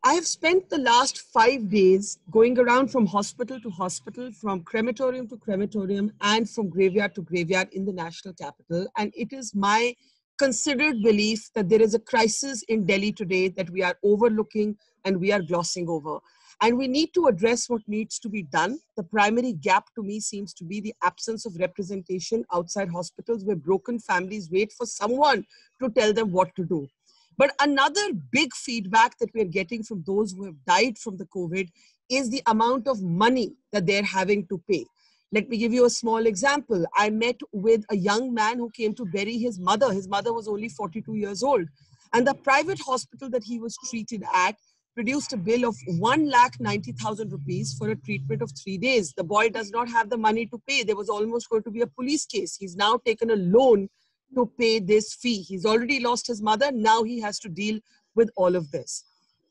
I have spent the last 5 days going around from hospital to hospital, from crematorium to crematorium, and from graveyard to graveyard in the national capital. And it is my considered belief that there is a crisis in Delhi today that we are overlooking and we are glossing over. And we need to address what needs to be done. The primary gap to me seems to be the absence of representation outside hospitals, where broken families wait for someone to tell them what to do. But another big feedback that we're getting from those who have died from the COVID is the amount of money that they're having to pay. Let me give you a small example. I met with a young man who came to bury his mother. His mother was only 42 years old. And the private hospital that he was treated at produced a bill of 1,90,000 rupees for a treatment of 3 days. The boy does not have the money to pay. There was almost going to be a police case. He's now taken a loan to pay this fee. He's already lost his mother. Now he has to deal with all of this.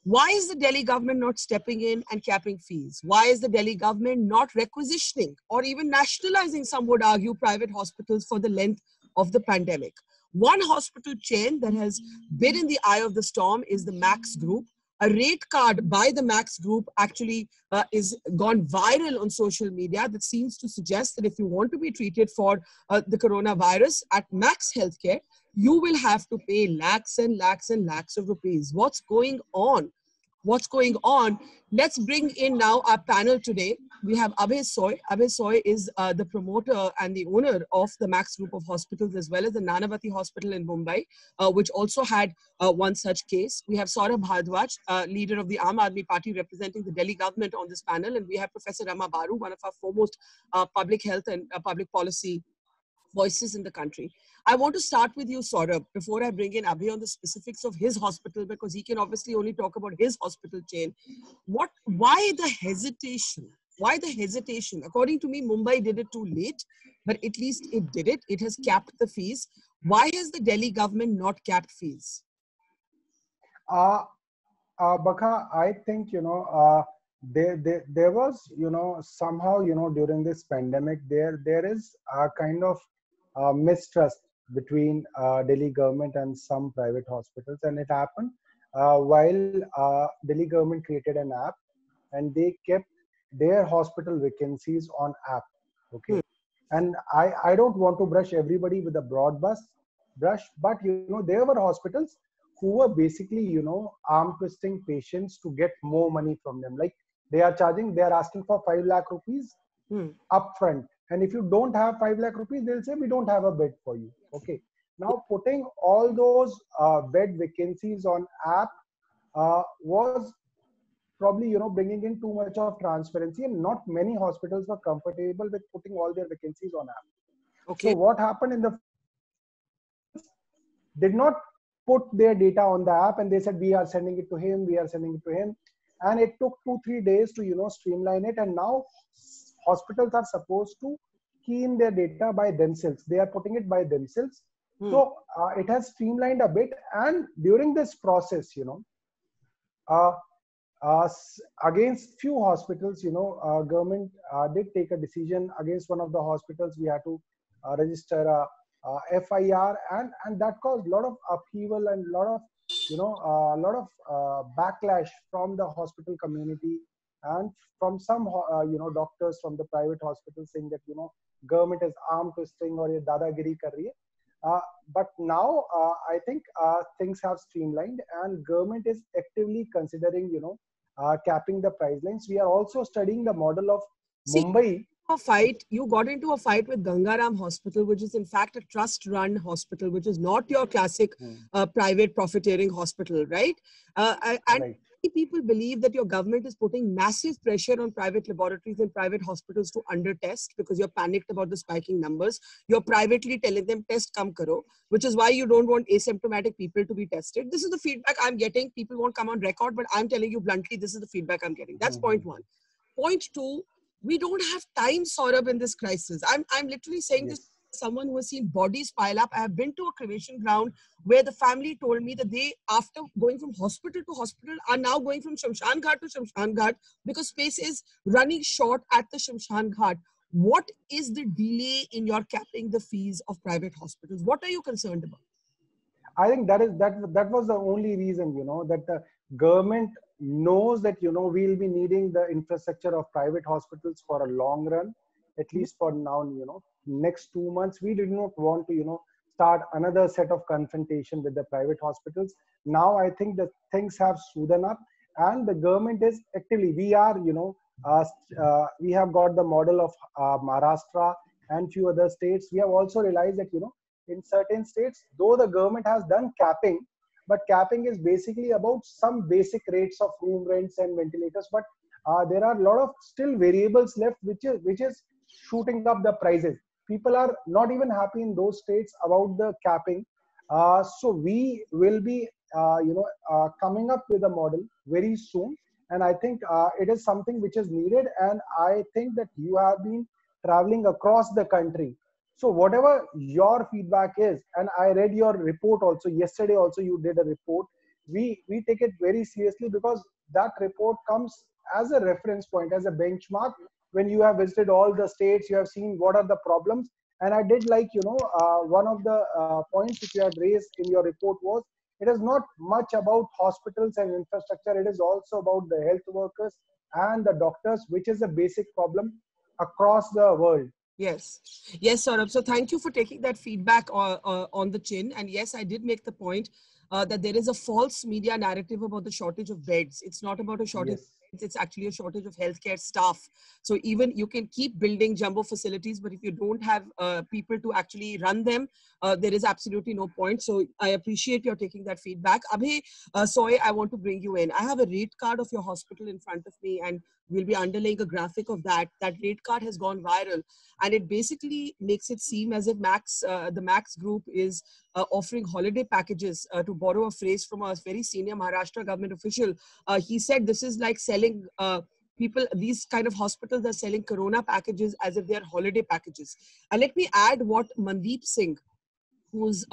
Why is the Delhi government not stepping in and capping fees? Why is the Delhi government not requisitioning or even nationalizing, some would argue, private hospitals for the length of the pandemic? One hospital chain that has been in the eye of the storm is the Max Group. A rate card by the Max Group actually is gone viral on social media that seems to suggest that if you want to be treated for the coronavirus at Max Healthcare, you will have to pay lakhs and lakhs and lakhs of rupees. What's going on? What's going on? Let's bring in now our panel today. We have Abhay Soy. Abhay Soy is the promoter and the owner of the Max Group of Hospitals, as well as the Nanavati Hospital in Mumbai, which also had one such case. We have Saurabh Bhardwaj, leader of the Aam Aadmi Party, representing the Delhi government on this panel. And we have Professor Rama Baru, one of our foremost public health and public policy voices in the country. I want to start with you, Saurabh, before I bring in Abhay on the specifics of his hospital, because he can obviously only talk about his hospital chain. Why the hesitation? Why the hesitation? According to me, Mumbai did it too late, but at least it did it. It has capped the fees. Why has the Delhi government not capped fees? Bakha, I think, there was, somehow, during this pandemic, there is a kind of mistrust between Delhi government and some private hospitals. And it happened while Delhi government created an app and they kept their hospital vacancies on app. Okay. And I don't want to brush everybody with a broad brush, but, there were hospitals who were basically, arm twisting patients to get more money from them. Like they are asking for 5 lakh rupees upfront. And if you don't have 5 lakh rupees, they'll say, we don't have a bed for you. Okay. Now putting all those bed vacancies on app was probably, bringing in too much of transparency, and not many hospitals were comfortable with putting all their vacancies on app. Okay. So what happened in the did not put their data on the app, and they said, we are sending it to him, and it took 2-3 days to streamline it. And now hospitals are supposed to key in their data by themselves. They are putting it by themselves. So it has streamlined a bit. And during this process, against few hospitals, government did take a decision against one of the hospitals. We had to register a FIR, and that caused a lot of upheaval and a lot of backlash from the hospital community and from some doctors from the private hospitals, saying that government is arm twisting or ye dadagiri kar rahi hai. But now I think things have streamlined, and government is actively considering capping the price lines. We are also studying the model of Mumbai. You got into a fight with Gangaram Hospital, which is in fact a trust-run hospital, which is not your classic private profiteering hospital, right? And people believe that your government is putting massive pressure on private laboratories and private hospitals to undertest because you're panicked about the spiking numbers. You're privately telling them, test kam karo, which is why you don't want asymptomatic people to be tested. This is the feedback I'm getting. People won't come on record, but I'm telling you bluntly, this is the feedback I'm getting. That's point one. Point two, we don't have time, Saurabh, in this crisis. I'm literally saying this as someone who has seen bodies pile up. I have been to a cremation ground where the family told me that they, after going from hospital to hospital, are now going from Shamshan Ghat to Shamshan Ghat because space is running short at the Shamshan Ghat. What is the delay in your capping the fees of private hospitals? What are you concerned about? I think that was the only reason, that the government knows that, we'll be needing the infrastructure of private hospitals for a long run, at least for now, next 2 months. We did not want to, start another set of confrontation with the private hospitals. Now, I think that things have smoothened up, and the government is actively, we have got the model of Maharashtra and few other states. We have also realized that, in certain states, though the government has done capping, but capping is basically about some basic rates of room rents and ventilators. But there are a lot of still variables left, which is shooting up the prices. People are not even happy in those states about the capping. So we will be, coming up with a model very soon. And I think it is something which is needed. And I think that you have been traveling across the country. So whatever your feedback is, and I read your report also, yesterday also you did a report, we take it very seriously, because that report comes as a reference point, as a benchmark. When you have visited all the states, you have seen what are the problems. And I did like, one of the points which you had raised in your report was, it is not much about hospitals and infrastructure. It is also about the health workers and the doctors, which is a basic problem across the world. Yes. Yes, Saurabh. So thank you for taking that feedback on the chin. And yes, I did make the point that there is a false media narrative about the shortage of beds. It's not about a shortage. Yes. It's actually a shortage of healthcare staff. So even you can keep building jumbo facilities, but if you don't have people to actually run them, there is absolutely no point. So I appreciate your taking that feedback. Abhay, Soy, I want to bring you in. I have a rate card of your hospital in front of me, and we'll be underlaying a graphic of that. That rate card has gone viral, and it basically makes it seem as if the Max Group is offering holiday packages. To borrow a phrase from a very senior Maharashtra government official, he said this is like selling people, these kind of hospitals are selling corona packages as if they're holiday packages. And let me add what Mandeep Singh, whose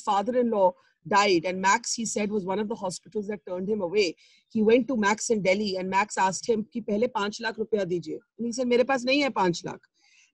father-in-law died, and Max, he said, was one of the hospitals that turned him away. He went to Max in Delhi, and Max asked him कि पहले 5 लाख रुपया दीजिए. And he said, मेरे पास नहीं है 5 lakh.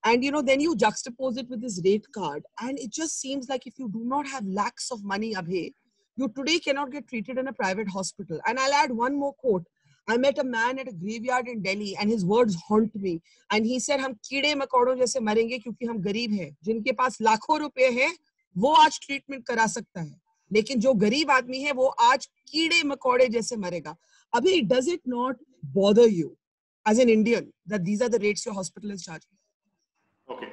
And then you juxtapose it with this rate card, and it just seems like if you do not have lakhs of money, Abhay, you today cannot get treated in a private hospital. And I'll add one more quote. I met a man at a graveyard in Delhi, and his words haunt me. And he said, हम कीड़े मकोड़ों जैसे मरेंगे क्योंकि हम गरीब हैं. जिनके पास लाखों रुपए हैं, वो आज ट्रीटमेंट करा सकता है. लेकिन जो गरीब आदमी है, वो आज कीड़े मकोड़े जैसे मरेगा. Abhay, does it not bother you as an Indian that these are the rates your hospital is charging? Okay.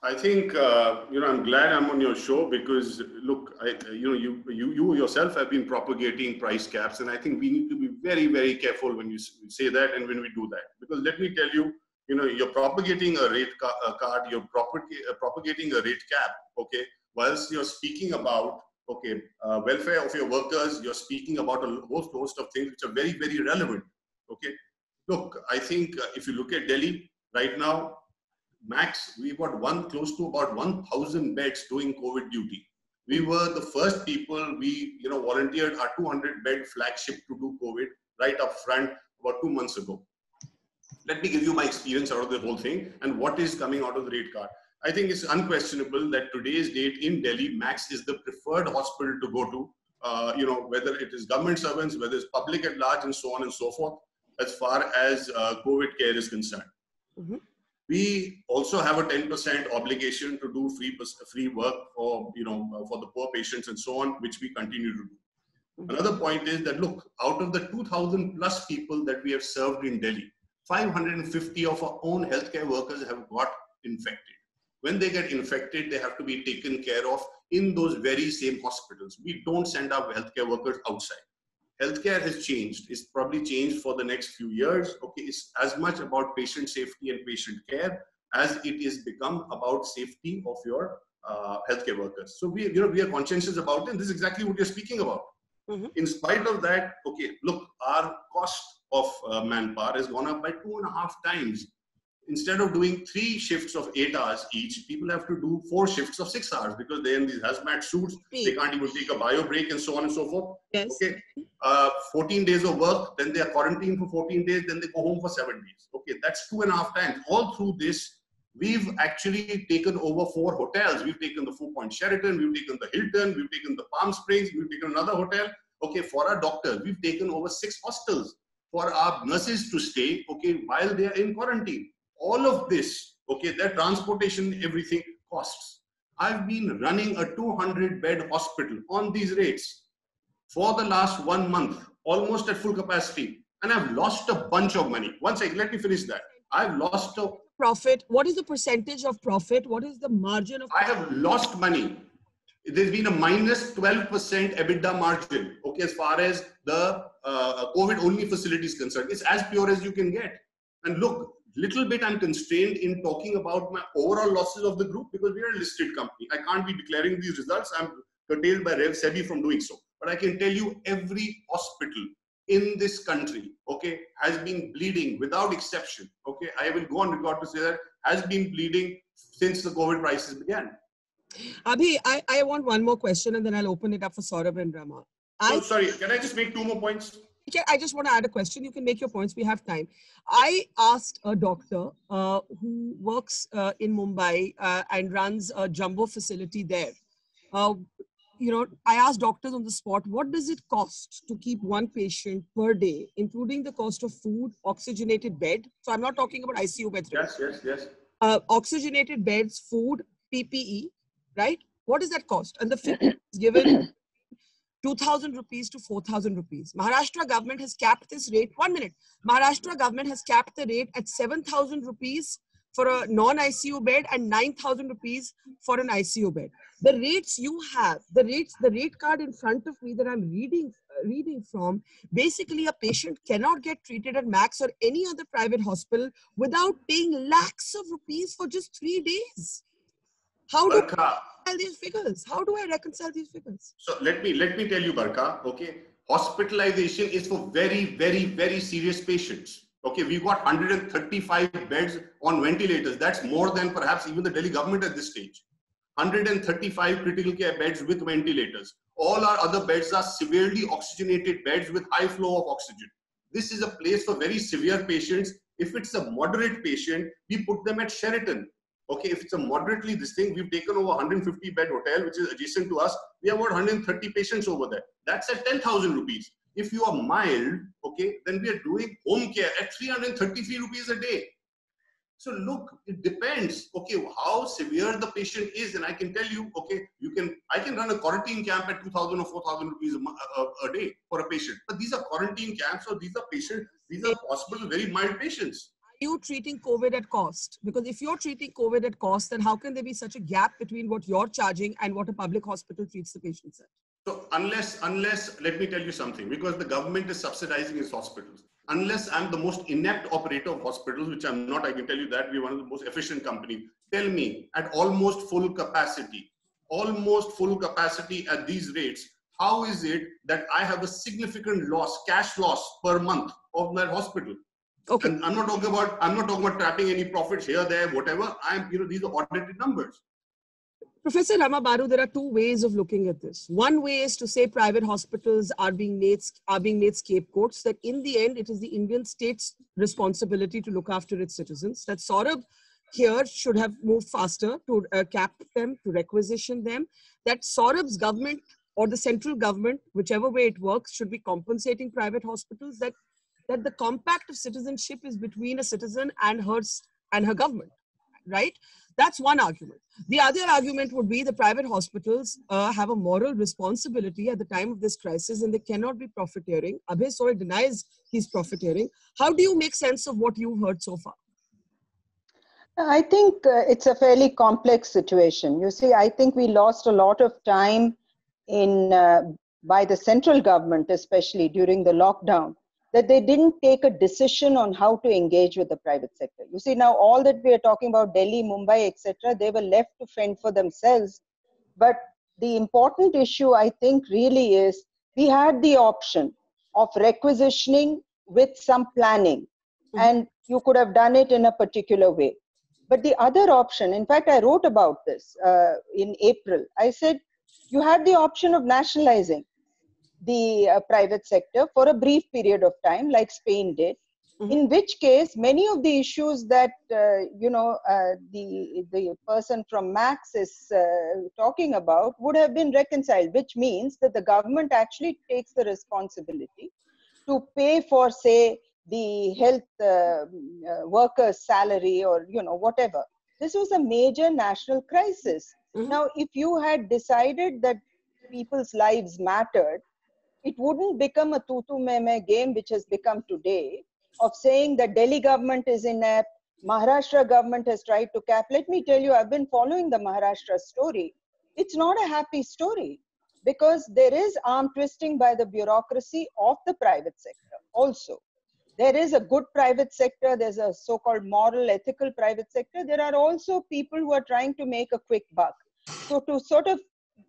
I think, I'm glad I'm on your show because, look, you yourself have been propagating price caps, and I think we need to be very, very careful when you say that and when we do that. Because let me tell you, you're propagating a rate card, you're propagating a rate cap, okay, whilst you're speaking about, welfare of your workers, you're speaking about a whole host of things which are very, very relevant, okay. Look, I think if you look at Delhi right now, Max, we got close to about 1,000 beds doing COVID duty. We were the first people, we volunteered our 200-bed flagship to do COVID right up front about 2 months ago. Let me give you my experience out of the whole thing and what is coming out of the rate card. I think it's unquestionable that today's date in Delhi, Max is the preferred hospital to go to, whether it is government servants, whether it's public at large, and so on and so forth, as far as COVID care is concerned. Mm-hmm. We also have a 10% obligation to do free work for the poor patients and so on, which we continue to do. Another point is that, look, out of the 2,000 plus people that we have served in Delhi, 550 of our own healthcare workers have got infected. When they get infected, they have to be taken care of in those very same hospitals. We don't send our healthcare workers outside. Healthcare has changed. It's probably changed for the next few years. Okay, it's as much about patient safety and patient care as it is become about safety of your healthcare workers. So we are conscientious about it, and this is exactly what you're speaking about. Mm-hmm. In spite of that, okay, look, our cost of manpower has gone up by 2.5 times. Instead of doing 3 shifts of 8 hours each, people have to do 4 shifts of 6 hours because they're in these hazmat suits. They can't even take a bio break and so on and so forth. Yes. Okay. 14 days of work, then they are quarantined for 14 days, then they go home for 7 days. Okay, that's 2.5 times. All through this, we've actually taken over 4 hotels. We've taken the 4 Point Sheraton, we've taken the Hilton, we've taken the Palm Springs, we've taken another hotel. okay, for our doctors. We've taken over 6 hostels for our nurses to stay, okay, while they are in quarantine. All of this, okay, their transportation, everything costs. I've been running a 200-bed hospital on these rates for the last 1 month, almost at full capacity, and I've lost a bunch of money. Let me finish that. I've lost a profit. What is the percentage of profit? What is the margin of? I have lost money. There's been a minus 12% EBITDA margin, okay, as far as the COVID-only facility is concerned. It's as pure as you can get. And look, little bit I'm constrained in talking about my overall losses of the group because we are a listed company. I can't be declaring these results. I'm curtailed by SEBI from doing so. But I can tell you every hospital in this country, okay, has been bleeding without exception. Okay, I will go on record to say that has been bleeding since the COVID crisis began. Abhi, I want one more question and then I'll open it up for Saurabh and Rama. Sorry, can I just make 2 more points? I just want to add a question. You can make your points. We have time. I asked a doctor who works in Mumbai and runs a jumbo facility there. I asked doctors on the spot, what does it cost to keep one patient per day, including the cost of food, oxygenated bed? So I'm not talking about ICU beds. Yes. Oxygenated beds, food, PPE, right? What does that cost? And the figure is given 2,000 rupees to 4,000 rupees. Maharashtra government has capped this rate. 1 minute. Maharashtra government has capped the rate at 7,000 rupees for a non-ICU bed and 9,000 rupees for an ICU bed. The rates you have, the rate card in front of me that I'm reading from, basically a patient cannot get treated at Max or any other private hospital without paying lakhs of rupees for just 3 days. How do I reconcile these figures? How do I reconcile these figures? So let me tell you, Barka, okay, hospitalization is for very, very, very serious patients. Okay, we've got 135 beds on ventilators. That's more than perhaps even the Delhi government at this stage. 135 critical care beds with ventilators. All our other beds are severely oxygenated beds with high flow of oxygen. This is a place for very severe patients. If it's a moderate patient, we put them at Sheraton. Okay, if it's a moderately this thing, we've taken over 150 bed hotel, which is adjacent to us. We have about 130 patients over there. That's at 10,000 rupees. If you are mild, okay, then we are doing home care at 333 rupees a day. So look, it depends, okay, how severe the patient is. And I can tell you, okay, I can run a quarantine camp at 2,000 or 4,000 rupees a day for a patient. But these are quarantine camps, or these are patients, these are possible very mild patients. Are you treating COVID at cost? Because if you're treating COVID at cost, then how can there be such a gap between what you're charging and what a public hospital treats the patients at? So unless, let me tell you something, because the government is subsidizing its hospitals, unless I'm the most inept operator of hospitals, which I'm not, I can tell you that we're one of the most efficient companies. Tell me, at almost full capacity at these rates, how is it that I have a significant loss, cash loss per month of that hospital? Okay. And I'm not talking about trapping any profits here, there, whatever. These are audited numbers. Professor Rama Baru, there are 2 ways of looking at this. One way is to say private hospitals are being made scapegoats, that in the end, it is the Indian state's responsibility to look after its citizens, that Saurabh here should have moved faster to cap them, to requisition them, that Saurabh's government or the central government, whichever way it works, should be compensating private hospitals, that the compact of citizenship is between a citizen and her government, right? That's one argument. The other argument would be the private hospitals have a moral responsibility at the time of this crisis and they cannot be profiteering. Abhay Soy denies he's profiteering. How do you make sense of what you've heard so far? I think it's a fairly complex situation. You see, I think we lost a lot of time by the central government, especially during the lockdown, that they didn't take a decision on how to engage with the private sector. You see, now all that we are talking about, Delhi, Mumbai, etc., they were left to fend for themselves. But the important issue, I think, really is we had the option of requisitioning with some planning, and you could have done it in a particular way. But the other option, in fact, I wrote about this in April. I said, you had the option of nationalizing the private sector for a brief period of time, like Spain did, In which case, many of the issues that the person from Max is talking about would have been reconciled, which means that the government actually takes the responsibility to pay for, say, the health workers' salary or whatever. This was a major national crisis. Now, if you had decided that people's lives mattered, it wouldn't become a tutu meme game, which has become today, of saying that Delhi government is inept, Maharashtra government has tried to cap. Let me tell you, I've been following the Maharashtra story. It's not a happy story, because there is arm twisting by the bureaucracy of the private sector also. There is a good private sector, there's a so-called moral, ethical private sector. There are also people who are trying to make a quick buck. So to sort of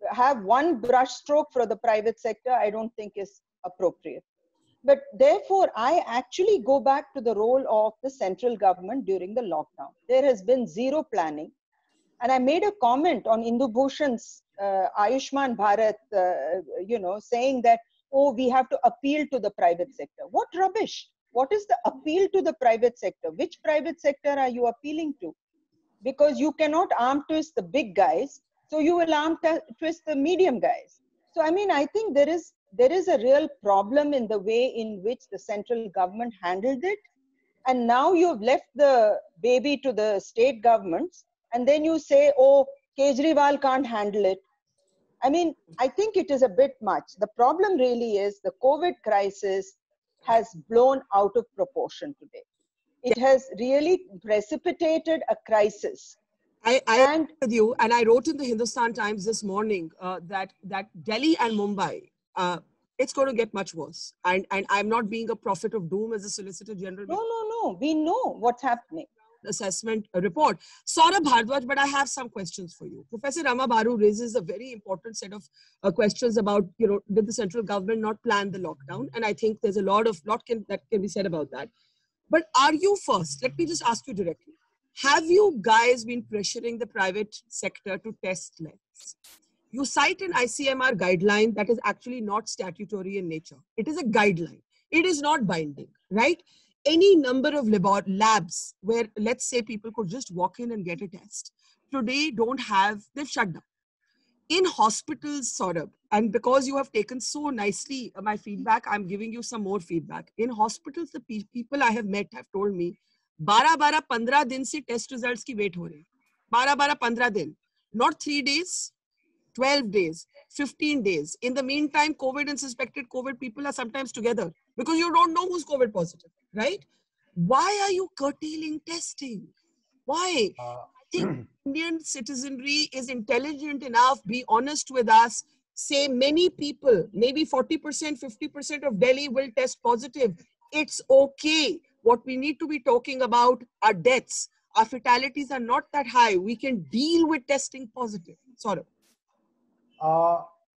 have one brush stroke for the private sector, I don't think is appropriate. But therefore, I actually go back to the role of the central government during the lockdown. There has been zero planning. And I made a comment on Indu Bhushan's Ayushman Bharat, saying that, oh, we have to appeal to the private sector. What rubbish! What is the appeal to the private sector? Which private sector are you appealing to? Because you cannot arm twist the big guys, so you will arm twist the medium guys. So, I mean, I think there is a real problem in the way in which the central government handled it. And now you've left the baby to the state governments, and then you say, oh, Kejriwal can't handle it. I mean, I think it is a bit much. The problem really is the COVID crisis has blown out of proportion today. It has really precipitated a crisis. I agree with you, and I wrote in the Hindustan Times this morning that Delhi and Mumbai, it's going to get much worse. And I'm not being a prophet of doom as a Solicitor General. No. We know what's happening. Assessment report. Saurabh Bhardwaj, but I have some questions for you. Professor Rama Baru raises a very important set of questions about, did the central government not plan the lockdown? And I think there's a lot that can be said about that. But are you first? Let me just ask you directly. Have you guys been pressuring the private sector to test less? You cite an ICMR guideline that is actually not statutory in nature. It is a guideline. It is not binding, right? Any number of labs where, let's say, people could just walk in and get a test, today they've shut down. In hospitals, Saurabh, and because you have taken so nicely my feedback, I'm giving you some more feedback. In hospitals, the people I have met have told me, 12-15 din se test results ki wait ho rahi. 12-15 din. Not 3 days, 12 days, 15 days. In the meantime, COVID and suspected COVID people are sometimes together because you don't know who's COVID positive, right? Why are you curtailing testing? Why? I think Indian citizenry is intelligent enough, be honest with us, say many people, maybe 40%, 50% of Delhi will test positive. It's okay. What we need to be talking about are deaths. Our fatalities are not that high. We can deal with testing positive. Saurabh.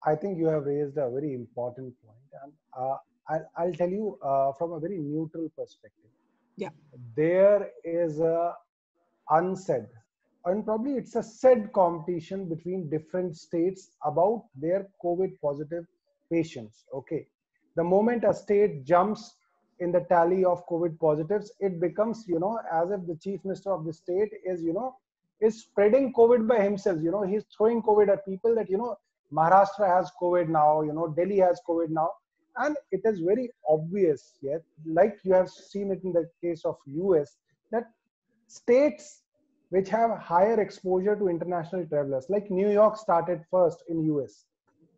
I think you have raised a very important point, and I'll tell you from a very neutral perspective. Yeah, there is a unsaid, and probably it's a said competition between different states about their COVID positive patients. Okay, the moment a state jumps in the tally of COVID positives, it becomes, as if the chief minister of the state is spreading COVID by himself. He's throwing COVID at people that, Maharashtra has COVID now, Delhi has COVID now. And it is very obvious, yet, like you have seen it in the case of US, that states which have higher exposure to international travelers, like New York started first in US.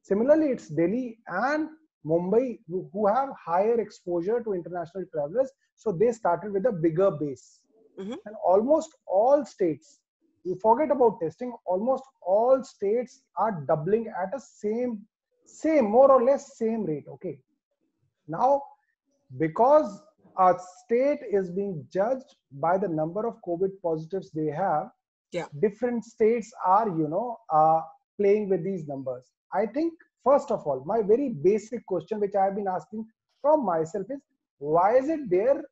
Similarly, it's Delhi and Mumbai who have higher exposure to international travelers. So they started with a bigger base. Mm-hmm. And almost all states, you forget about testing, almost all states are doubling at a same more or less same rate. Okay. Now, because a state is being judged by the number of COVID positives they have, different states are, playing with these numbers. I think, first of all, my very basic question, which I have been asking from myself, is why is it there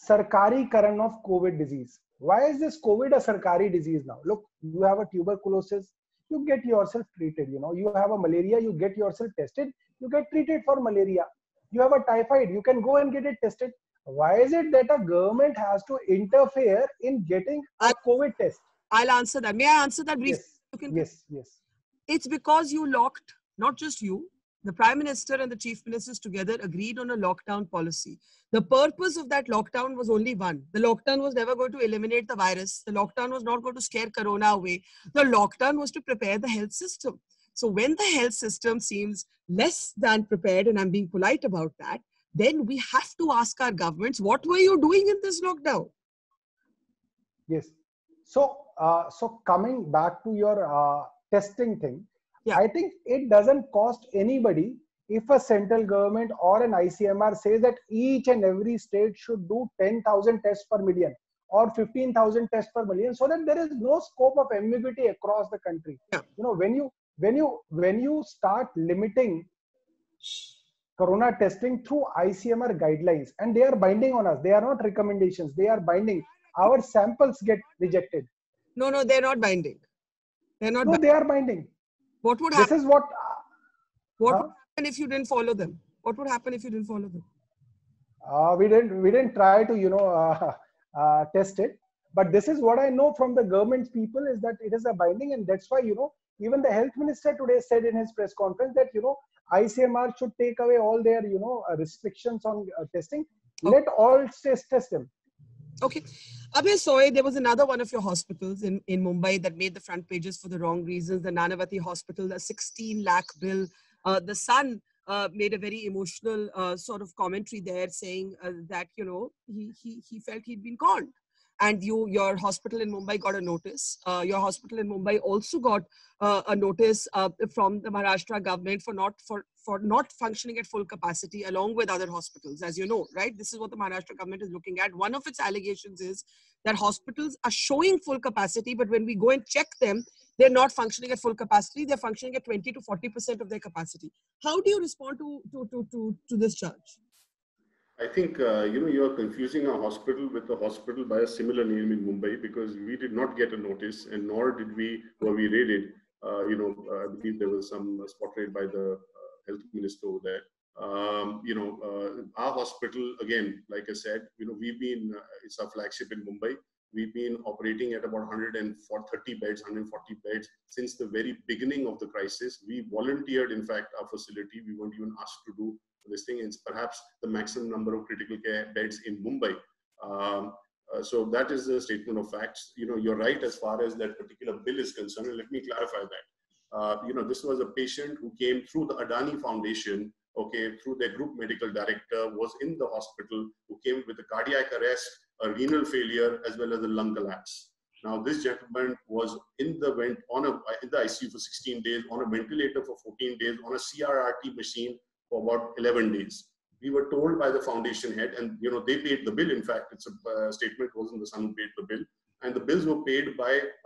Sarkari Karan of COVID disease? Why is this COVID a Sarkari disease now? Look, you have a tuberculosis, you get yourself treated. You have a malaria, you get yourself tested, you get treated for malaria. you have a typhoid, you can go and get it tested. Why is it that a government has to interfere in getting a COVID test? I'll answer that. May I answer that briefly? Yes. It's because you locked, not just you, the Prime Minister and the Chief Ministers together agreed on a lockdown policy. The purpose of that lockdown was only one. The lockdown was never going to eliminate the virus. The lockdown was not going to scare Corona away. The lockdown was to prepare the health system. So when the health system seems less than prepared, and I'm being polite about that, then we have to ask our governments, what were you doing in this lockdown? Yes. So, so coming back to your testing thing, yeah. I think it doesn't cost anybody if a central government or an ICMR says that each and every state should do 10,000 tests per million or 15,000 tests per million, so that there is no scope of ambiguity across the country. Yeah. You know, when you start limiting Corona testing through ICMR guidelines, and they are binding on us, they are not recommendations, they are binding. Our samples get rejected. No, they're not binding. They're not. No, they are binding. What would happen? This is what. What would happen if you didn't follow them? What would happen if you didn't follow them? We didn't try to test it, but this is what I know from the government's people is that it is a binding, and that's why even the health minister today said in his press conference that ICMR should take away all their restrictions on testing. Okay. Let all states test them. Okay. Abhay Soy, there was another one of your hospitals in Mumbai that made the front pages for the wrong reasons. The Nanavati Hospital, the 16 lakh bill. The Sun made a very emotional sort of commentary there saying that, he felt he'd been conned. And your hospital in Mumbai got a notice. Your hospital in Mumbai also got a notice from the Maharashtra government for not functioning at full capacity along with other hospitals, as you know, right? This is what the Maharashtra government is looking at. One of its allegations is that hospitals are showing full capacity, but when we go and check them, they're not functioning at full capacity. They're functioning at 20 to 40% of their capacity. How do you respond to this charge? I think, you are confusing a hospital with a hospital by a similar name in Mumbai, because we did not get a notice, and nor were we raided. I believe there was some spot raid by the health minister over there. Our hospital, again, like I said, we've been, it's our flagship in Mumbai. We've been operating at about 140 beds since the very beginning of the crisis. We volunteered, in fact, our facility. We weren't even asked to do this thing. It's perhaps the maximum number of critical care beds in Mumbai. So that is the statement of facts. You're right as far as that particular bill is concerned. And let me clarify that. This was a patient who came through the Adani Foundation, through their group medical director, was in the hospital, who came with a cardiac arrest, a renal failure, as well as a lung collapse. Now, this gentleman was in the ICU for 16 days, on a ventilator for 14 days, on a CRRT machine for about 11 days. We were told by the foundation head, and they paid the bill. In fact, it's a statement, it wasn't the Sun who paid the bill. And the bills were paid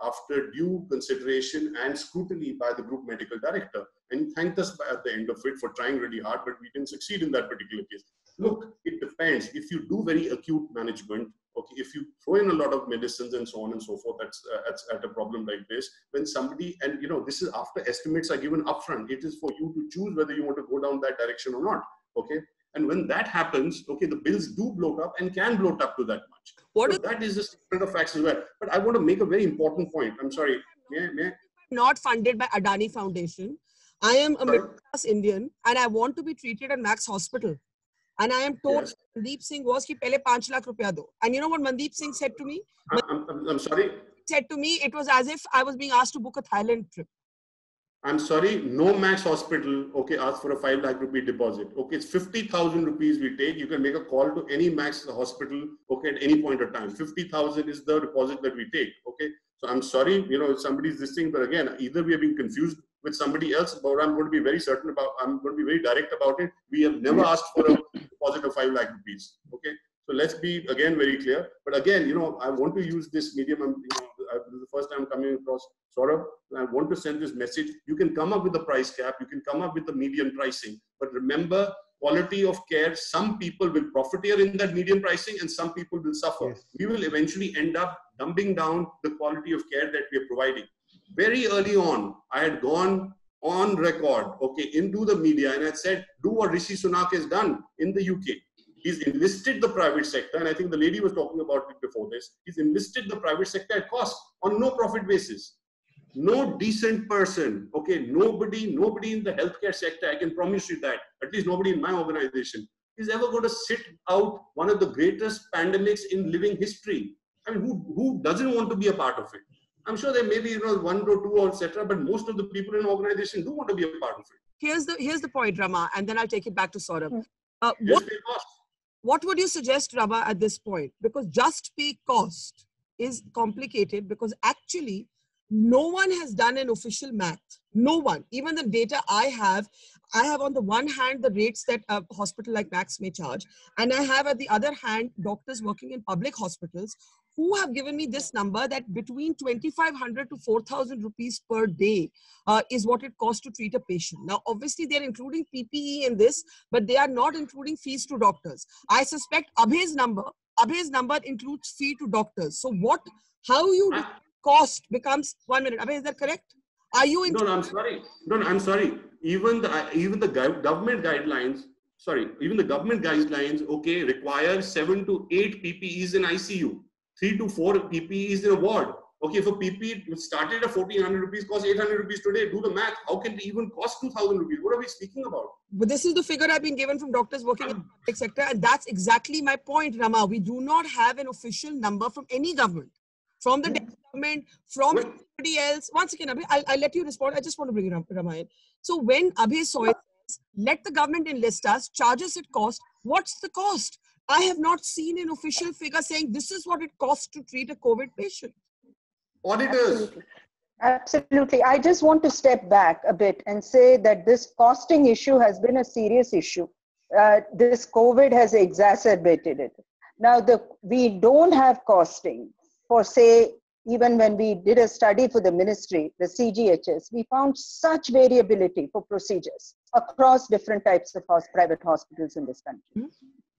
after due consideration and scrutiny by the group medical director. And he thanked us at the end of it for trying really hard, but we didn't succeed in that particular case. Look, it depends. If you do very acute management, if you throw in a lot of medicines and so on and so forth, that's at a problem like this. When somebody, and this is after estimates are given upfront, it is for you to choose whether you want to go down that direction or not. And when that happens, the bills do bloat up and can bloat up to that much. That is the statement of facts as well. But I want to make a very important point. I'm sorry. May I? Not funded by Adani Foundation. I am a middle-class Indian and I want to be treated at Max Hospital. And I am told Mandeep Singh was ki pehle 5 lakh rupiya do. And you know what Mandeep Singh said to me? I'm sorry? He said to me, it was as if I was being asked to book a Thailand trip. I'm sorry, no Max Hospital, ask for a 5 lakh rupee deposit. It's 50,000 rupees we take. You can make a call to any Max Hospital, at any point of time. 50,000 is the deposit that we take, So I'm sorry, if somebody's listening, but again, either we are being confused with somebody else, but I'm going to be very I'm going to be very direct about it. We have never asked for a deposit of 5 lakh rupees, So let's be, again, very clear. But again, I want to use this medium, this is the first time coming across Saurabh, and I want to send this message. You can come up with the price cap, you can come up with the median pricing, but remember, quality of care, some people will profiteer in that median pricing and some people will suffer. Yes. We will eventually end up dumbing down the quality of care that we are providing. Very early on, I had gone on record, okay, into the media and had said, do what Rishi Sunak has done in the UK. He's enlisted the private sector, and I think the lady was talking about it before this. He's enlisted the private sector at cost on no profit basis. No decent person, okay, nobody in the healthcare sector, I can promise you that, at least nobody in my organization, is ever going to sit out one of the greatest pandemics in living history. I mean, who doesn't want to be a part of it? I'm sure there may be, one or two, etc., but most of the people in an organization do want to be a part of it. Here's the point, Rama, and then I'll take it back to Saurabh. What would you suggest, Rama, at this point? Because just pay cost is complicated because actually no one has done an official math. No one. Even the data I have on the one hand the rates that a hospital like Max may charge, and I have at the other hand doctors working in public hospitals who have given me this number that between 2,500 to 4,000 rupees per day is what it costs to treat a patient. Now, obviously, they're including PPE in this, but they are not including fees to doctors. I suspect Abhay's number includes fee to doctors. So how you cost becomes 1 minute. Abhay, is that correct? Are you? No, I'm sorry. No, I'm sorry. Even the government guidelines. Sorry, even the government guidelines, okay, require 7 to 8 PPEs in ICU, 3 to 4 PPEs in a ward. Okay, if a PPE started at 1,400 rupees, costs 800 rupees today, do the math. How can it even cost 2,000 rupees? What are we speaking about? But this is the figure I've been given from doctors working in the public sector, and that's exactly my point, Rama. We do not have an official number from any government, from the government, from anybody else. Once again, Abhay, I'll let you respond. I just want to bring it up, Rama, in. So when Abhay saw it, let the government enlist us, charge us at cost. What's the cost? I have not seen an official figure saying this is what it costs to treat a COVID patient. Auditors. Absolutely. I just want to step back a bit and say that this costing issue has been a serious issue. This COVID has exacerbated it. Now, we don't have costing for, say, even when we did a study for the ministry, the CGHS, we found such variability for procedures across different types of private hospitals in this country.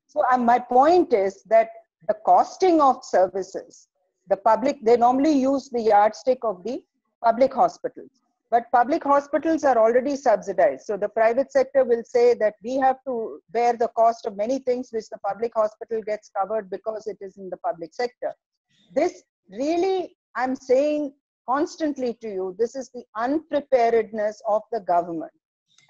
So my point is that the costing of services, the public, they normally use the yardstick of the public hospitals, but public hospitals are already subsidized. So the private sector will say that we have to bear the cost of many things which the public hospital gets covered because it is in the public sector. This really, I'm saying constantly to you, this is the unpreparedness of the government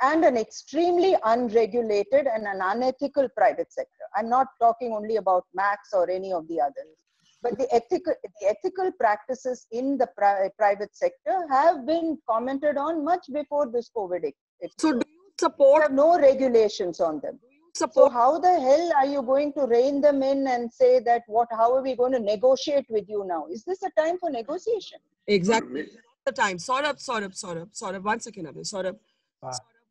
and an extremely unregulated and an unethical private sector. I'm not talking only about Max or any of the others, but the ethical practices in the private sector have been commented on much before this COVID. So do you support? We have no regulations on them. So how the hell are you going to rein them in and say that how are we going to negotiate with you now? Is this a time for negotiation? Exactly. The time. Saurabh, one second, Abhay. Saurabh,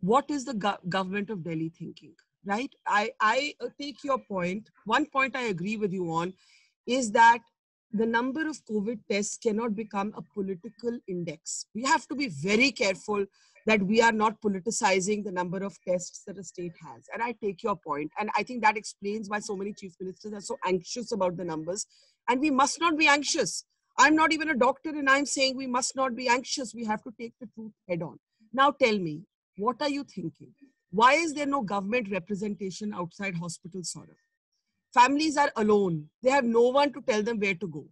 what is the government of Delhi thinking, right? I take your point. One point I agree with you on is that the number of COVID tests cannot become a political index. We have to be very careful that we are not politicizing the number of tests that a state has. And I take your point. And I think that explains why so many chief ministers are so anxious about the numbers. And we must not be anxious. I'm not even a doctor and I'm saying we must not be anxious. We have to take the truth head on. Now tell me, what are you thinking? Why is there no government representation outside hospitals, Saurabh? Families are alone. They have no one to tell them where to go.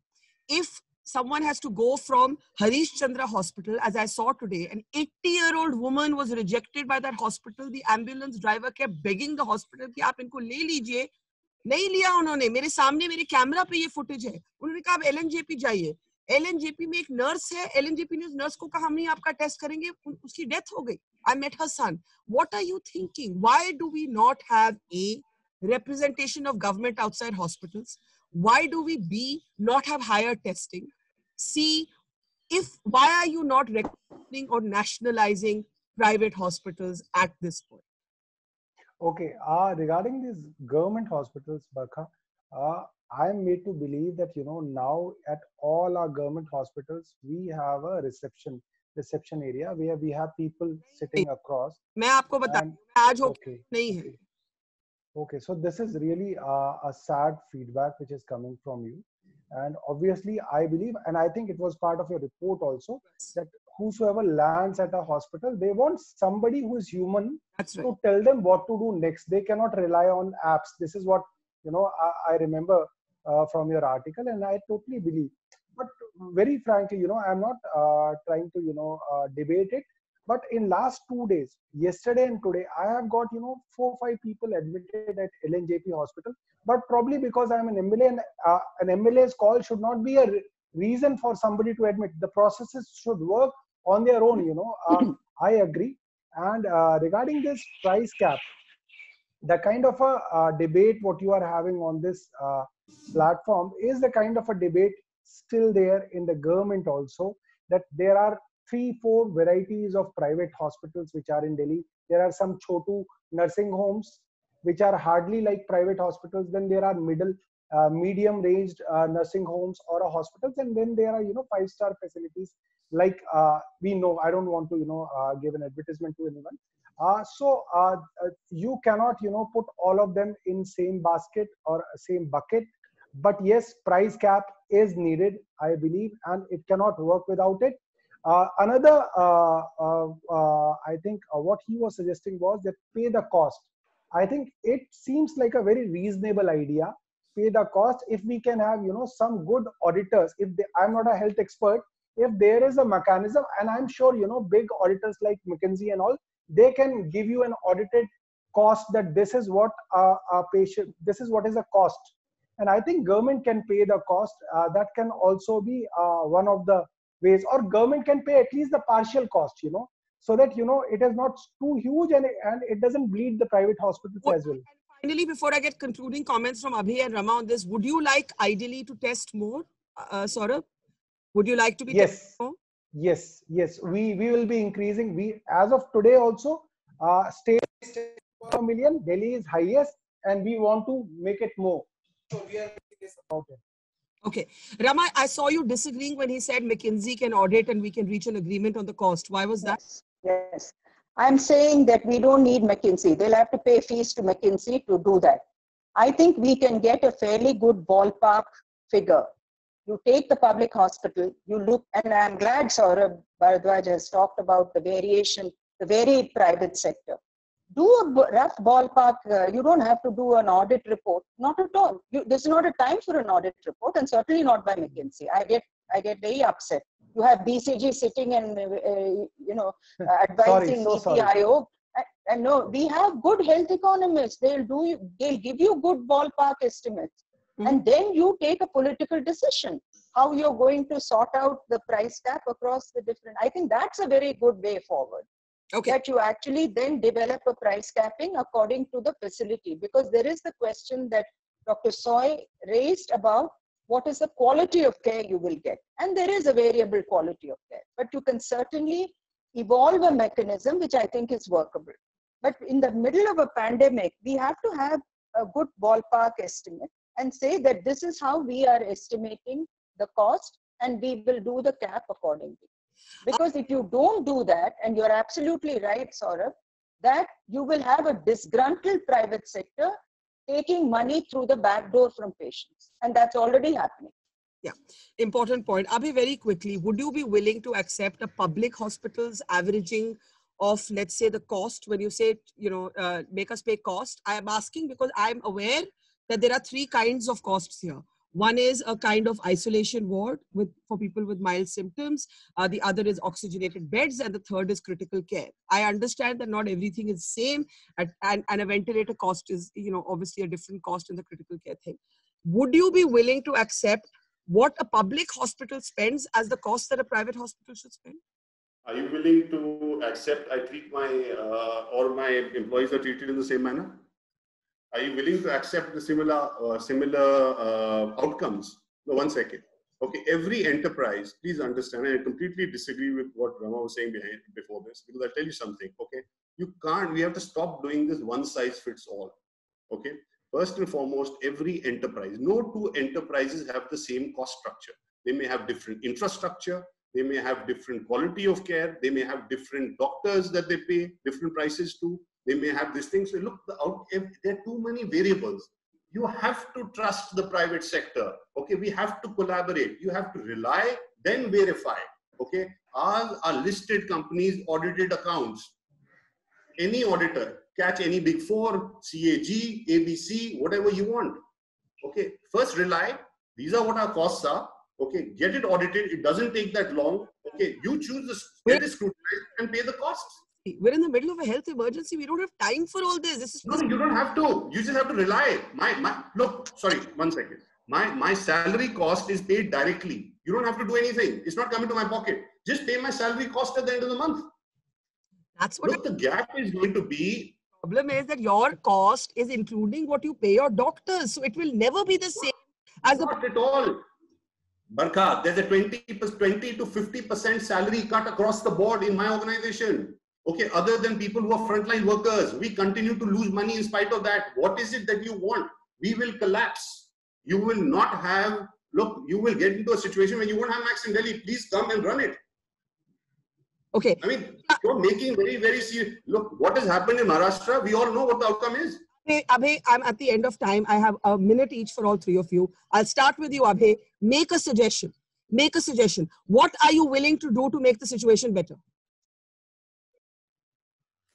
If someone has to go from Harish Chandra Hospital, as I saw today, an 80-year-old woman was rejected by that hospital. The ambulance driver kept begging the hospital कि आप इनको ले लीजिए. नहीं लिया उन्होंने. मेरे सामने मेरे कैमरा पे ये फुटेज है. उन्होंने कहा आप LNJP जाइए. LNJP में एक नर्स है. LNJP ने उस नर्स को कहा हम नहीं आपका टेस्ट करेंगे. उसकी डेथ हो गई. I met her son. What are you thinking? Why do we not have a representation of government outside hospitals? Why do we not have higher testing? C, why are you not recognizing or nationalizing private hospitals at this point? Okay, regarding these government hospitals, Barkha, I am made to believe that, now at all our government hospitals, we have a reception area where we have people sitting across. मैं आपको बताऊं, आज okay, नहीं है. Okay, so this is really a sad feedback which is coming from you. And obviously, I believe, and I think it was part of your report also, that whosoever lands at a hospital, they want somebody who is human That's right. to tell them what to do next. They cannot rely on apps. This is what, I remember from your article, and I totally believe. But very frankly, I'm not trying to, debate it. But in last 2 days, yesterday and today, I have got, 4-5 people admitted at LNJP hospital. But probably because I'm an MLA, and an MLA's call should not be a reason for somebody to admit. The processes should work on their own, I agree. And regarding this price cap, the kind of a debate what you are having on this platform is the kind of a debate still there in the government also, that there are 3-4 varieties of private hospitals which are in Delhi. There are some chotu nursing homes which are hardly like private hospitals. Then there are medium ranged nursing homes or hospitals, and then there are 5-star facilities like we know. I don't want to give an advertisement to anyone. So you cannot put all of them in same basket or same bucket. But yes, price cap is needed, I believe, and it cannot work without it. Another, I think what he was suggesting was that pay the cost. I think it seems like a very reasonable idea. Pay the cost. If we can have some good auditors. I'm not a health expert. If there is a mechanism, and I'm sure big auditors like McKinsey and all, they can give you an audited cost that this is what a patient, this is what is the cost. And I think government can pay the cost. That can also be one of the ways, or government can pay at least the partial cost, so that it is not too huge, and it doesn't bleed the private hospitals as well. Finally, before I get concluding comments from Abhi and Rama on this, would you like ideally to test more, Saurabh? Would you like to be tested more? Yes. We will be increasing. We, as of today also, state per million, Delhi is highest, and we want to make it more. So we are about it. Okay. Rama, I saw you disagreeing when he said McKinsey can audit and we can reach an agreement on the cost. Why was that? Yes. I'm saying that we don't need McKinsey. They'll have to pay fees to McKinsey to do that. I think we can get a fairly good ballpark figure. You take the public hospital, you look, and I'm glad Saurabh Bharadwaj has talked about the variation, the very private sector. Do a rough ballpark. You don't have to do an audit report. Not at all. This is not a time for an audit report, and certainly not by McKinsey. I get very upset. You have BCG sitting and advising Niti Aayog. And no, we have good health economists. They'll give you good ballpark estimates. Mm-hmm. And then you take a political decision how you're going to sort out the price cap across the different. I think that's a very good way forward. Okay. That you actually then develop a price capping according to the facility, because there is the question that Dr. Soy raised about what is the quality of care you will get. And there is a variable quality of care, but you can certainly evolve a mechanism which I think is workable. But in the middle of a pandemic, we have to have a good ballpark estimate and say that this is how we are estimating the cost, and we will do the cap accordingly. Because if you don't do that, and you're absolutely right, Saurabh, that you will have a disgruntled private sector taking money through the back door from patients. And that's already happening. Yeah, important point. Abhi, very quickly, would you be willing to accept a public hospital's averaging of, let's say, the cost when you say, make us pay cost? I am asking because I'm aware that there are 3 kinds of costs here. One is a kind of isolation ward for people with mild symptoms. The other is oxygenated beds, and the third is critical care. I understand that not everything is same, and a ventilator cost is, obviously a different cost in the critical care thing. Would you be willing to accept what a public hospital spends as the cost that a private hospital should spend? Are you willing to accept I treat all my employees are treated in the same manner? Are you willing to accept the similar outcomes? No, one second. Okay, every enterprise, please understand, and I completely disagree with what Rama was saying before this, because I'll tell you something, okay? We have to stop doing this one size fits all, okay? First and foremost, every enterprise, no 2 enterprises have the same cost structure. They may have different infrastructure, they may have different quality of care, they may have different doctors that they pay different prices to. They may have these things. So look, there are too many variables. You have to trust the private sector. Okay, we have to collaborate. You have to rely, then verify. Okay, are listed companies, audited accounts. Any auditor, catch any big four, CAG, ABC, whatever you want. Okay, first rely, these are what our costs are. Okay, get it audited. It doesn't take that long. Okay, you choose this, get it scrutinized and pay the costs. We're in the middle of a health emergency. We don't have time for all this. This is no, you don't have to. You just have to rely. Look, sorry, 1 second. My salary cost is paid directly. You don't have to do anything. It's not coming to my pocket. Just pay my salary cost at the end of the month. That's what. Look, the gap is going to be. Problem is that your cost is including what you pay your doctors, so it will never be the same as not at all. Barkha, there's a 20 to 50% salary cut across the board in my organization. Okay, other than people who are frontline workers, we continue to lose money in spite of that. What is it that you want? We will collapse. You will not have, look, you will get into a situation where you won't have Max in Delhi. Please come and run it. Okay. I mean, you're making very, very serious. Look, what has happened in Maharashtra, we all know what the outcome is. Abhay, I'm at the end of time. I have a minute each for all three of you. I'll start with you, Abhay. Make a suggestion. Make a suggestion. What are you willing to do to make the situation better?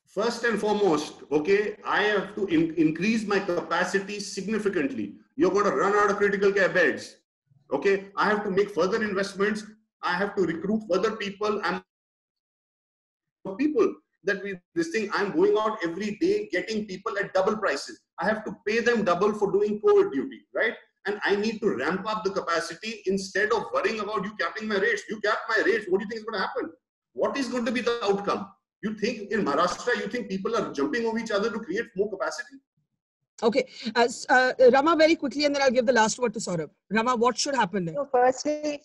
First and foremost, okay, I have to increase my capacity significantly. You're going to run out of critical care beds. Okay, I have to make further investments. I have to recruit further people. I'm going out every day getting people at double prices. I have to pay them double for doing COVID duty, right? And I need to ramp up the capacity instead of worrying about you capping my rates. You cap my rates, what do you think is going to happen? What is going to be the outcome? You think in Maharashtra, you think people are jumping over each other to create more capacity? Okay. Rama, very quickly, and then I'll give the last word to Saurabh. Rama, what should happen next? So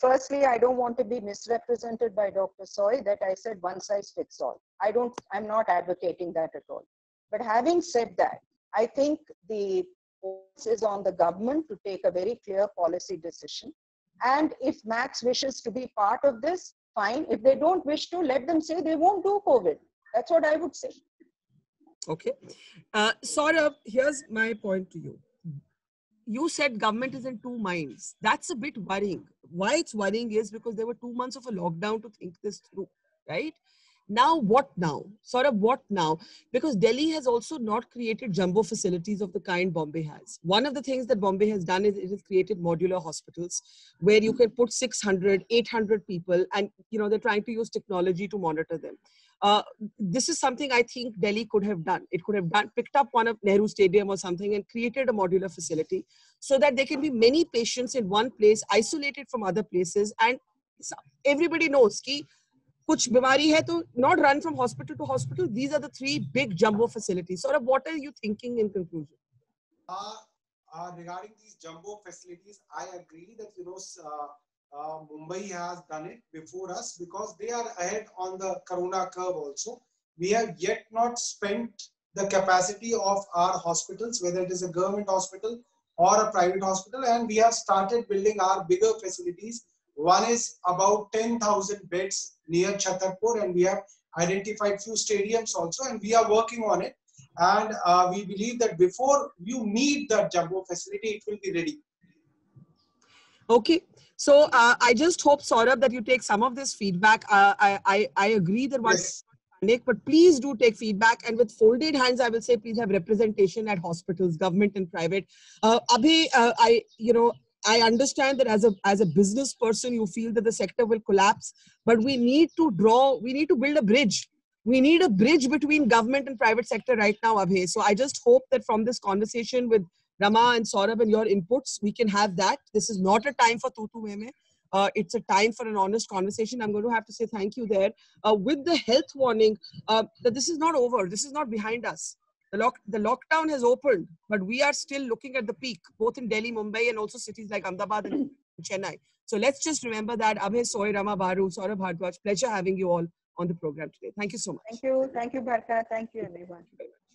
firstly, I don't want to be misrepresented by Dr. Soy that I said one size fits all. I'm not advocating that at all. But having said that, I think the focus is on the government to take a very clear policy decision. And if Max wishes to be part of this, fine. If they don't wish to, let them say they won't do COVID. That's what I would say. Okay. Saurabh, here's my point to you. You said government is in two minds. That's a bit worrying. Why it's worrying is because there were 2 months of a lockdown to think this through, right? Now, what now? Saurabh, what now? Because Delhi has also not created jumbo facilities of the kind Bombay has. One of the things that Bombay has done is it has created modular hospitals where you can put 600, 800 people and, they're trying to use technology to monitor them. This is something I think Delhi could have done. It could have picked up one of Nehru Stadium or something and created a modular facility so that there can be many patients in one place, isolated from other places. And everybody knows that kuch bimari hai to not run from hospital to hospital. These are the three big jumbo facilities. Sort of, what are you thinking in conclusion? Regarding these jumbo facilities, I agree that, Mumbai has done it before us because they are ahead on the corona curve also. We have yet not spent the capacity of our hospitals, whether it is a government hospital or a private hospital, and we have started building our bigger facilities. One is about 10,000 beds near Chhatarpur, and we have identified few stadiums also, and we are working on it. And we believe that before you need that jumbo facility, it will be ready. Okay. So I just hope, Saurabh, that you take some of this feedback. I agree that one panic, but please do take feedback. And with folded hands, I will say, please have representation at hospitals, government and private. Abhi, I understand that as a business person, you feel that the sector will collapse, but we need to build a bridge. We need a bridge between government and private sector right now, Abhay. So I just hope that from this conversation with Rama and Saurabh and your inputs, we can have that. This is not a time for tutu meme. It's a time for an honest conversation. I'm going to have to say thank you there. With the health warning, that this is not over. This is not behind us. The lockdown has opened, but we are still looking at the peak, both in Delhi, Mumbai, and also cities like Ahmedabad and Chennai. So let's just remember that. Abhay Soy, Rama Baru, Saurabh Bhardwaj, pleasure having you all on the program today. Thank you so much. Thank you, Barkha. Thank you, everyone.